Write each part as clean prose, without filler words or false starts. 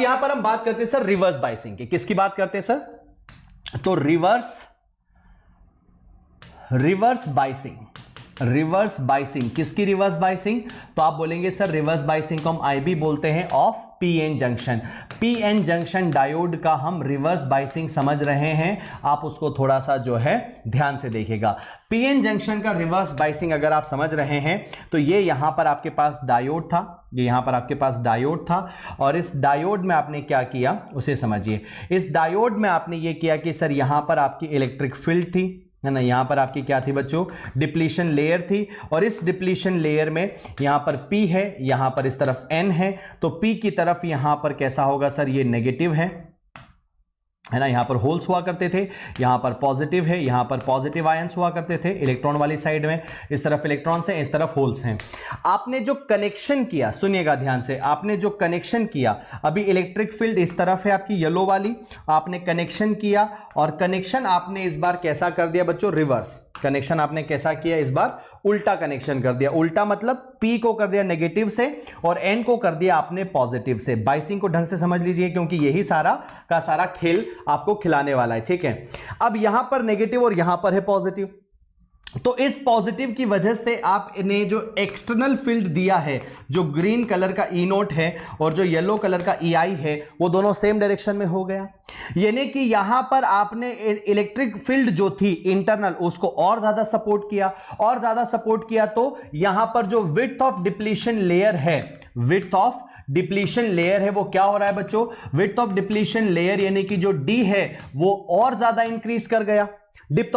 यहां पर हम बात करते हैं सर रिवर्स बाइसिंग की। किसकी बात करते हैं सर? तो रिवर्स बाइसिंग किसकी रिवर्स बाइसिंग? तो आप बोलेंगे सर रिवर्स बाइसिंग को हम आईबी बोलते हैं of PN junction. PN junction diode का हम रिवर्स बाइसिंग समझ रहे हैं, आप उसको थोड़ा सा जो है ध्यान से देखिएगा। पीएन जंक्शन का रिवर्स बाइसिंग अगर आप समझ रहे हैं तो ये यहां पर आपके पास डायोड था, ये यहां पर आपके पास डायोड था, और इस डायोड में आपने क्या किया उसे समझिए। इस डायोड में आपने ये किया कि सर यहां पर आपकी इलेक्ट्रिक फील्ड थी, है ना, यहां पर आपकी क्या थी बच्चों? डिप्लीशन लेयर थी, और इस डिप्लीशन लेयर में यहां पर P है, यहां पर इस तरफ N है, तो P की तरफ यहां पर कैसा होगा सर? ये नेगेटिव है ना, यहां पर होल्स हुआ करते थे, यहां पर पॉजिटिव है, यहां पर पॉजिटिव आयंस हुआ करते थे इलेक्ट्रॉन वाली साइड में, इस तरफ इलेक्ट्रॉन्स हैं, इस तरफ होल्स हैं। आपने जो कनेक्शन किया, सुनिएगा ध्यान से, आपने जो कनेक्शन किया, अभी इलेक्ट्रिक फील्ड इस तरफ है आपकी येलो वाली, आपने कनेक्शन किया, और कनेक्शन आपने इस बार कैसा कर दिया बच्चों? रिवर्स कनेक्शन आपने कैसा किया? इस बार उल्टा कनेक्शन कर दिया। उल्टा मतलब P को कर दिया नेगेटिव से और N को कर दिया आपने पॉजिटिव से। बाइसिंग को ढंग से समझ लीजिए, क्योंकि यही सारा का सारा खेल आपको खिलाने वाला है, ठीक है। अब यहां पर नेगेटिव और यहां पर है पॉजिटिव, तो इस पॉजिटिव की वजह से आपने जो एक्सटर्नल फील्ड दिया है, जो ग्रीन कलर का ई नोट है और जो येलो कलर का ई आई है, वो दोनों सेम डायरेक्शन में हो गया। यानी कि यहां पर आपने इलेक्ट्रिक फील्ड जो थी इंटरनल, उसको और ज्यादा सपोर्ट किया, और ज्यादा सपोर्ट किया, तो यहां पर जो विड्थ ऑफ डिप्लीशन लेयर है, विड्थ ऑफ डिप्लीशन लेयर है, वो क्या हो रहा है बच्चों? विड्थ ऑफ डिप्लीशन लेयर यानी कि जो डी है वो और ज्यादा इंक्रीज कर गया। डेप्थ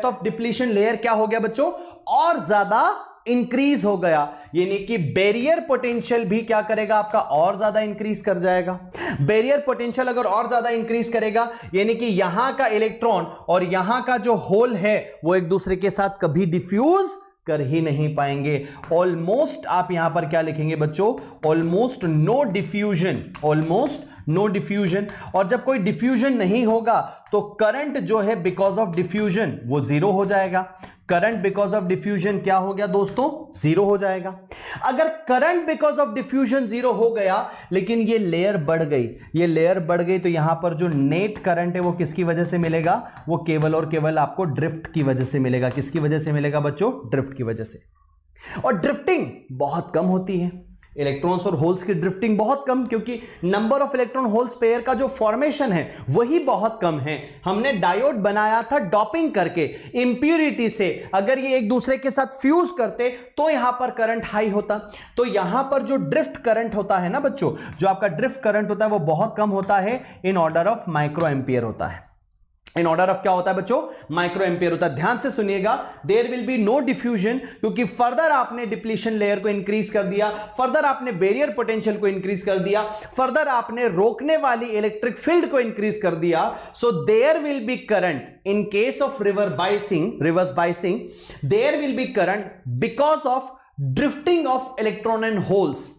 ऑफ डिप्लीशन लेयर क्या हो गया बच्चों? और ज्यादा इंक्रीज हो गया, यानी कि बैरियर पोटेंशियल भी क्या करेगा आपका? और ज्यादा इंक्रीज कर जाएगा। बैरियर पोटेंशियल अगर और ज्यादा इंक्रीज करेगा, यानी कि यहां का इलेक्ट्रॉन और यहां का जो होल है वो एक दूसरे के साथ कभी डिफ्यूज कर ही नहीं पाएंगे। ऑलमोस्ट आप यहां पर क्या लिखेंगे बच्चों? Almost no diffusion, almost no diffusion. और जब कोई डिफ्यूजन नहीं होगा तो करंट जो है बिकॉज ऑफ डिफ्यूजन वो जीरो हो जाएगा। करंट बिकॉज ऑफ डिफ्यूजन क्या हो गया दोस्तों? जीरो हो जाएगा। अगर current because of diffusion zero हो गया, लेकिन ये लेयर बढ़ गई, ये लेयर बढ़ गई, तो यहां पर जो नेट करंट है वो किसकी वजह से मिलेगा? वो केवल और केवल आपको ड्रिफ्ट की वजह से मिलेगा। किसकी वजह से मिलेगा बच्चों? ड्रिफ्ट की वजह से। और ड्रिफ्टिंग बहुत कम होती है, इलेक्ट्रॉन्स और होल्स की ड्रिफ्टिंग बहुत कम, क्योंकि number of electron holes pair का जो फॉर्मेशन है वही बहुत कम है। हमने डायोड बनाया था डॉपिंग करके, इंप्यूरिटी से। अगर ये एक दूसरे के साथ फ्यूज करते तो यहां पर करंट हाई होता। तो यहां पर जो ड्रिफ्ट करंट होता है ना बच्चों, जो आपका ड्रिफ्ट करंट होता है वो बहुत कम होता है, in order of micro ampere होता है। इन ऑर्डर ऑफ क्या होता है बच्चों? माइक्रो एम्पियर होता है। ध्यान से सुनिएगा, there will be no diffusion, क्योंकि फर्दर आपने डिप्लीशन लेयर को इंक्रीज कर दिया, फर्दर आपने बैरियर पोटेंशियल को इंक्रीज कर दिया, फर्दर आपने रोकने वाली इलेक्ट्रिक फील्ड को इंक्रीज कर दिया। So there will be current in case of reverse biasing, there will be current because of drifting of electron and holes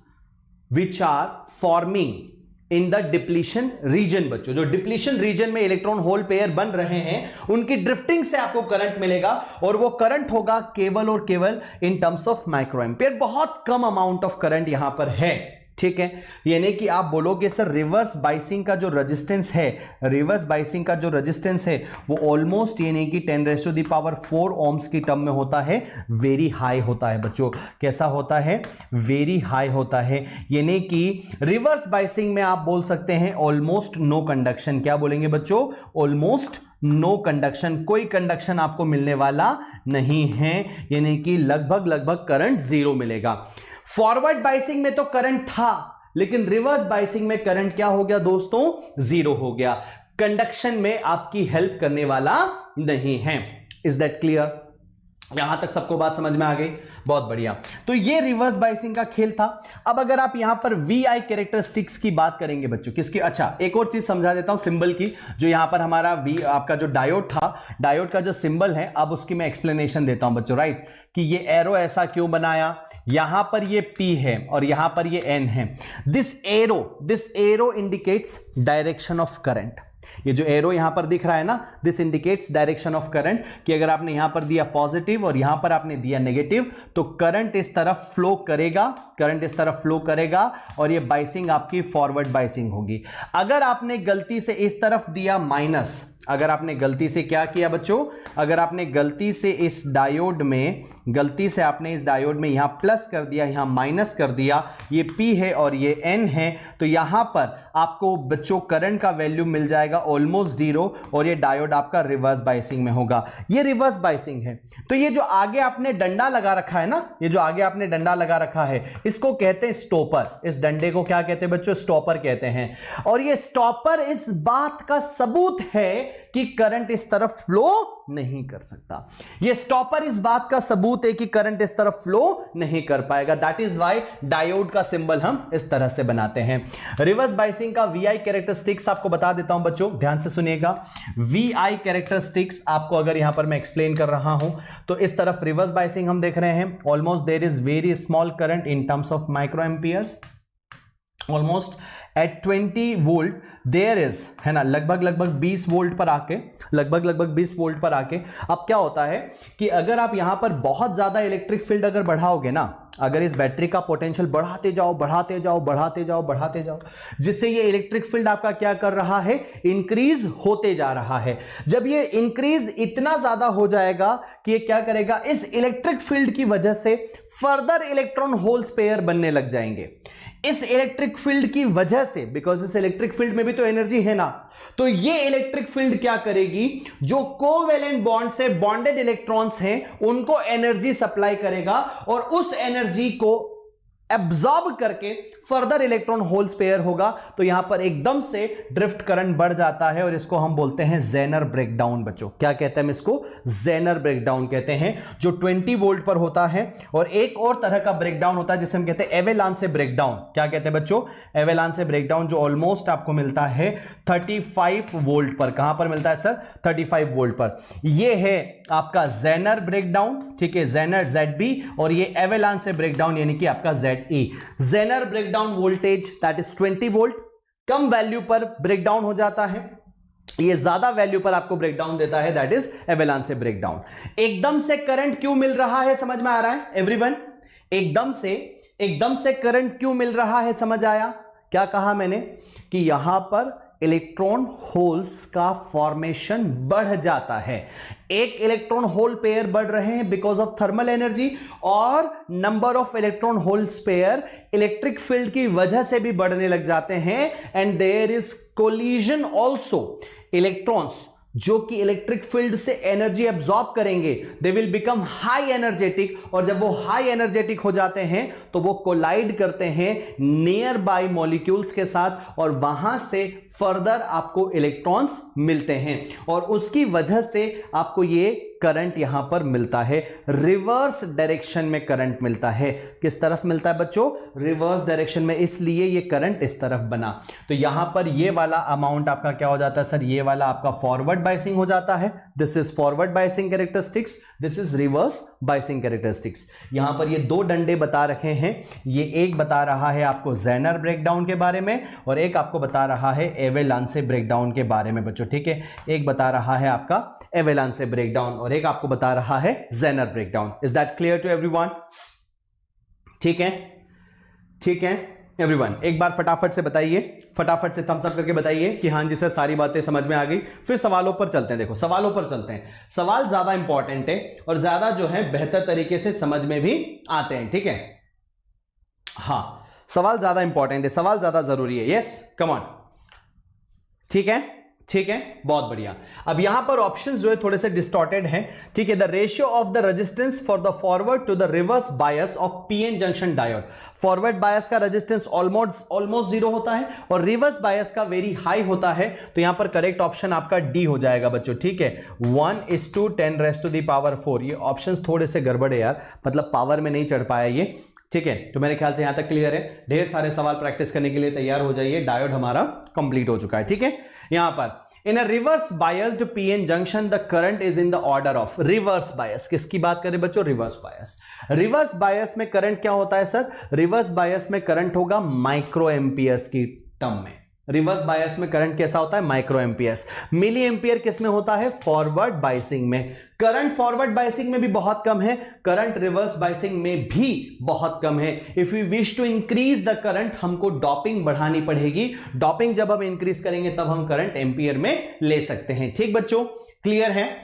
which are forming in the depletion region. बच्चों, जो depletion region में electron hole pair बन रहे हैं, उनकी drifting से आपको current मिलेगा, और वो करंट होगा केवल और केवल इन टर्म्स ऑफ माइक्रो एम्पियर। बहुत कम अमाउंट ऑफ करंट यहां पर है, ठीक है। यानी कि आप बोलोगे सर रिवर्स बाइसिंग का जो रेजिस्टेंस है, रिवर्स बाइसिंग का जो रेजिस्टेंस है वो ऑलमोस्ट यानी कि 10⁴ ओम्स की टर्म में होता है, वेरी हाई होता है बच्चों। कैसा होता है? वेरी हाई होता है। यानी कि रिवर्स बाइसिंग में आप बोल सकते हैं ऑलमोस्ट नो कंडक्शन। क्या बोलेंगे बच्चों? ऑलमोस्ट नो कंडक्शन, कोई कंडक्शन आपको मिलने वाला नहीं है, यानी कि लगभग करंट जीरो मिलेगा। फॉरवर्ड बाइसिंग में तो करंट था, लेकिन रिवर्स बाइसिंग में करंट क्या हो गया दोस्तों? जीरो हो गया। कंडक्शन में आपकी हेल्प करने वाला नहीं है। Is that clear? यहां तक सबको बात समझ में आ गई? बहुत बढ़िया। तो ये रिवर्स बाइसिंग का खेल था। अब अगर आप यहां पर VI कैरेक्टरिस्टिक्स की बात करेंगे बच्चों, किसकी? अच्छा, एक और चीज समझा देता हूं सिंबल की। जो यहां पर हमारा आपका जो डायोड था, डायोड का जो सिंबल है, अब उसकी मैं एक्सप्लेनेशन देता हूं बच्चों, राइट? कि ये एरो ऐसा क्यों बनाया, यहां पर ये P है और यहां पर ये N है। This arrow indicates direction of current. ये जो एरो यहां पर दिख रहा है ना, this indicates direction of current, कि अगर आपने यहां पर दिया पॉजिटिव और यहां पर आपने दिया नेगेटिव तो करंट इस तरफ फ्लो करेगा, करंट इस तरफ फ्लो करेगा और ये बाइसिंग आपकी फॉरवर्ड बाइसिंग होगी। अगर आपने गलती से इस तरफ दिया माइनस, अगर आपने गलती से क्या किया बच्चों, अगर आपने गलती से इस डायोड में, गलती से आपने इस डायोड में यहां प्लस कर दिया, यहां माइनस कर दिया, ये P है और ये N है, तो यहां पर आपको बच्चों करंट का वैल्यू मिल जाएगा ऑलमोस्ट 0 और ये डायोड आपका रिवर्स बाइसिंग में होगा। ये रिवर्स बाइसिंग है। तो ये जो आगे आपने डंडा लगा रखा है ना, ये जो आगे आपने डंडा लगा रखा है, इसको कहते हैं स्टॉपर। इस डंडे को क्या कहते हैं बच्चों? स्टॉपर कहते हैं। और ये स्टॉपर इस बात का सबूत है कि करंट इस तरफ फ्लो नहीं कर सकता। ये स्टॉपर इस बात का सबूत है कि करंट इस तरफ फ्लो नहीं कर पाएगा। दैट इज व्हाई डायोड का सिंबल हम इस तरह से बनाते हैं। रिवर्स बाइसिंग का VI कैरेक्टरिस्टिक्स आपको बता देता हूं बच्चों, ध्यान से सुनिएगा। VI कैरेक्टरिस्टिक्स आपको अगर यहां पर मैं एक्सप्लेन कर रहा हूं तो इस तरफ रिवर्स बाइसिंग हम देख रहे हैं। Almost there is very small current in terms of micro amperes, almost at 20 volt there is, है ना, लगभग 20 वोल्ट पर आके, लगभग 20 वोल्ट पर आके अब क्या होता है कि अगर आप यहां पर बहुत ज्यादा इलेक्ट्रिक फील्ड अगर बढ़ाओगे ना, अगर इस बैटरी का पोटेंशियल बढ़ाते जाओ, जिससे ये इलेक्ट्रिक फील्ड आपका क्या कर रहा है, इंक्रीज होते जा रहा है। जब ये इंक्रीज इतना ज्यादा हो जाएगा कि ये क्या करेगा, इस इलेक्ट्रिक फील्ड की वजह से फर्दर इलेक्ट्रॉन होल्स पेयर बनने लग जाएंगे। इस इलेक्ट्रिक फील्ड की वजह से, बिकॉज इस इलेक्ट्रिक फील्ड में भी तो एनर्जी है ना, तो ये इलेक्ट्रिक फील्ड क्या करेगी, जो कोवेलेंट बॉन्ड से बॉन्डेड इलेक्ट्रॉन्स हैं उनको एनर्जी सप्लाई करेगा और उस एनर्जी को एब्जॉर्ब करके फर्दर इलेक्ट्रॉन होल्स पेयर होगा। तो यहां पर एकदम से ड्रिफ्ट करंट बढ़ जाता है और इसको हम बोलते हैं जेनर ब्रेकडाउन। बच्चों क्या कहते हैं इसको? जेनर ब्रेकडाउन कहते हैं, जो 20 वोल्ट पर होता है। और एक और तरह का ब्रेकडाउन होता है जिसे हम कहते हैं एवेलांचे ब्रेकडाउन। क्या कहते हैं बच्चों? एवेलांचे ब्रेकडाउन, जो ऑलमोस्ट आपको मिलता है 35 वोल्ट पर। कहां पर मिलता है सर? 35 वोल्ट पर। यह है आपका जेनर ब्रेकडाउन, ठीक है, जेनर ZB, और ये एवेलांचे ब्रेकडाउन यानी कि आपका ZE। Zener breakdown voltage that is 20 volt, come value पर ब्रेकडाउन हो जाता है। ये ज्यादा वैल्यू पर आपको ब्रेकडाउन देता है, दैट इज एवेलांचे ब्रेकडाउन। एकदम से करंट क्यों मिल रहा है, समझ में आ रहा है एवरीवन? एकदम से करंट क्यों मिल रहा है, समझ आया? क्या कहा मैंने कि यहां पर इलेक्ट्रॉन होल्स का फॉर्मेशन बढ़ जाता है। एक इलेक्ट्रॉन होल पेयर बढ़ रहे हैं बिकॉज ऑफ थर्मल एनर्जी, और number of electron holes pair electric field की वजह से भी बढ़ने लग जाते हैं। And there is collision also. Electrons जो कि इलेक्ट्रिक फील्ड से एनर्जी एब्जॉर्ब करेंगे, they will become high energetic, और जब वो हाई एनर्जेटिक हो जाते हैं तो वो कोलाइड करते हैं नियर बाय मॉलिक्यूल्स के साथ, और वहां से फर्दर आपको इलेक्ट्रॉन्स मिलते हैं, और उसकी वजह से आपको ये करंट यहां पर मिलता है। रिवर्स डायरेक्शन में करंट मिलता है। किस तरफ मिलता है बच्चों? रिवर्स डायरेक्शन में, इसलिए ये करंट इस तरफ बना। तो यहां पर ये वाला अमाउंट आपका क्या हो जाता है सर? ये वाला आपका फॉरवर्ड बाइसिंग हो जाता है। This is forward biasing characteristics, this is reverse biasing characteristics. यहां पर ये दो डंडे बता रखे हैं। ये एक बता रहा है आपको जेनर ब्रेकडाउन के बारे में, और एक आपको बता रहा है एवेलांचे ब्रेकडाउन के बारे में बच्चों, ठीक है। एक बता रहा है आपका एवेलांचे ब्रेकडाउन और एक आपको बता रहा है Zener breakdown. Is that clear to everyone? ठीक है, ठीक है एवरीवन, एक बार फटाफट से बताइए, फटाफट से थम्स अप करके बताइए कि हाँ जी सर सारी बातें समझ में आ गई। फिर सवालों पर चलते हैं। देखो सवालों पर चलते हैं। सवाल ज्यादा इंपॉर्टेंट है और ज्यादा जो है बेहतर तरीके से समझ में भी आते हैं, ठीक है। हाँ, सवाल ज्यादा इंपॉर्टेंट है, सवाल ज्यादा जरूरी है। यस, कम ऑन, ठीक है, ठीक है, बहुत बढ़िया। अब यहां पर ऑप्शंस जो है थोड़े से डिस्टॉर्टेड हैं, ठीक है। The ratio of the resistance for the forward to the reverse bias of PN junction diode. Forward bias का रेजिस्टेंस ऑलमोस्ट 0 होता है और रिवर्स बायस का वेरी हाई होता है। तो यहां पर करेक्ट ऑप्शन आपका डी हो जाएगा बच्चों, ठीक है। 1:10⁴ ये ऑप्शंस थोड़े से गड़बड़ है यार, मतलब पावर में नहीं चढ़ पाया ये, ठीक है। तो मेरे ख्याल से यहां तक क्लियर है। ढेर सारे सवाल प्रैक्टिस करने के लिए तैयार हो जाइए। डायोड हमारा कंप्लीट हो चुका है, ठीक है। यहां पर in a reverse biased PN junction the current is in the order of reverse bias. किसकी बात करें बच्चों? Reverse bias. रिवर्स बायस में करंट क्या होता है सर? रिवर्स बायस में करंट होगा माइक्रो एम्पियर्स की टर्म में, रिवर्स बायस में करंट कैसा होता है? Micro amperes. मिली एम्पियर किस में होता है? फॉरवर्ड बायसिंग में। करंट फॉरवर्ड बायसिंग में भी बहुत कम है, करंट रिवर्स बायसिंग में भी बहुत कम है। If you wish to increase the current, हमको डॉपिंग बढ़ानी पड़ेगी। डॉपिंग जब हम इंक्रीज करेंगे तब हम करंट एम्पियर में ले सकते हैं। ठीक बच्चों, क्लियर है?